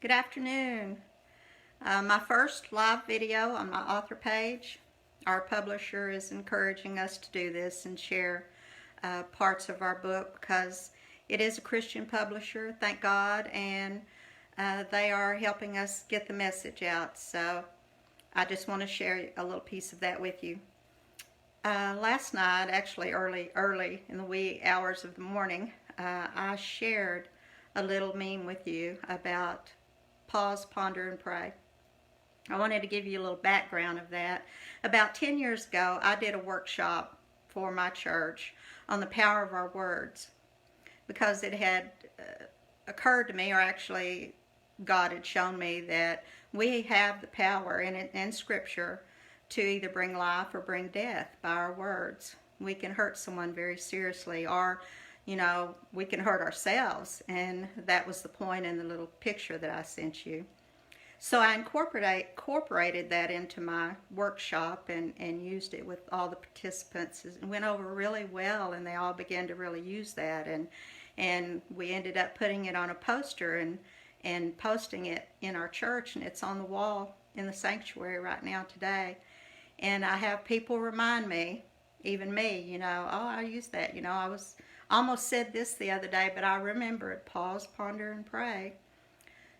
Good afternoon. My first live video on my author page. Our publisher is encouraging us to do this and share parts of our book because it is a Christian publisher, thank God, and they are helping us get the message out. So I just want to share a little piece of that with you. Last night, actually early in the wee hours of the morning, I shared a little meme with you about pause, ponder, and pray. I wanted to give you a little background of that. About 10 years ago, I did a workshop for my church on the power of our words because it had occurred to me, or actually God had shown me, that we have the power in Scripture to either bring life or bring death by our words. We can hurt someone very seriously, or we can hurt ourselves, and that was the point in the little picture that I sent you. So I incorporated that into my workshop and used it with all the participants. It went over really well, and they all began to really use that, and we ended up putting it on a poster and posting it in our church, and it's on the wall in the sanctuary right now today. And I have people remind me, even me, oh, I used that, I was almost said this the other day, but I remembered pause, ponder, and pray.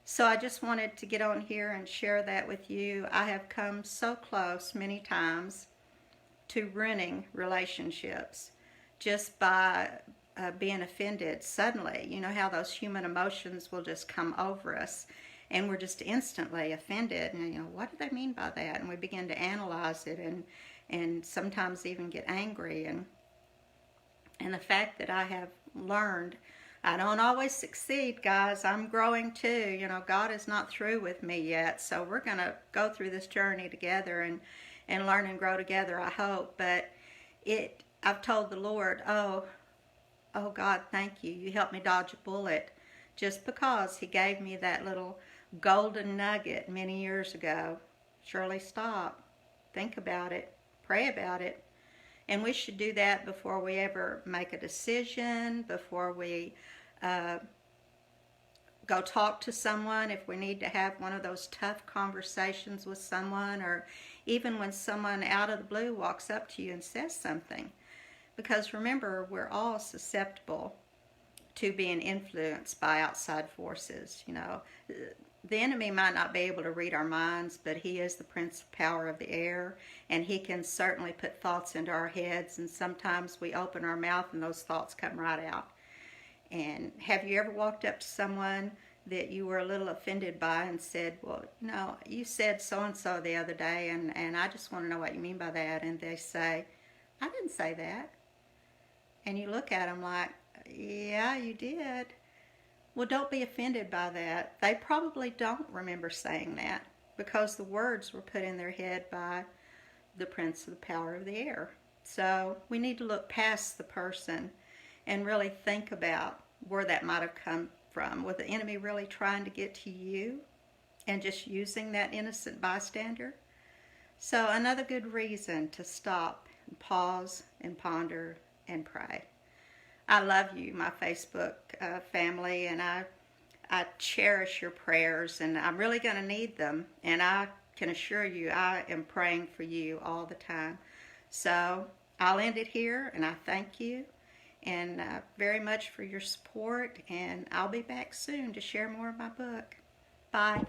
So I just wanted to get on here and share that with you. I have come so close many times to ruining relationships just by being offended suddenly. You know how those human emotions will just come over us, and we're just instantly offended. And what do they mean by that? And we begin to analyze it and sometimes even get angry. And the fact that I have learned, I don't always succeed, guys. I'm growing too. God is not through with me yet. So we're going to go through this journey together and learn and grow together, I hope. But I've told the Lord, oh God, thank you. You helped me dodge a bullet, just because He gave me that little golden nugget many years ago. Shirley, stop. Think about it. Pray about it. And we should do that before we ever make a decision, before we go talk to someone, if we need to have one of those tough conversations with someone, or even when someone out of the blue walks up to you and says something. Because remember, we're all susceptible to being influenced by outside forces. The enemy might not be able to read our minds, but he is the prince of power of the air, and he can certainly put thoughts into our heads, and sometimes we open our mouth and those thoughts come right out. And have you ever walked up to someone that you were a little offended by and said, well, no, you said so-and-so the other day, and I just want to know what you mean by that? And they say, I didn't say that. And you look at them like, yeah, you did. Well, don't be offended by that. They probably don't remember saying that because the words were put in their head by the prince of the power of the air. So we need to look past the person and really think about where that might have come from. Was the enemy really trying to get to you and just using that innocent bystander? So another good reason to stop and pause and ponder and pray. I love you, my Facebook family, and I cherish your prayers, and I'm really going to need them. And I can assure you I am praying for you all the time. So I'll end it here, and I thank you and very much for your support, and I'll be back soon to share more of my book. Bye.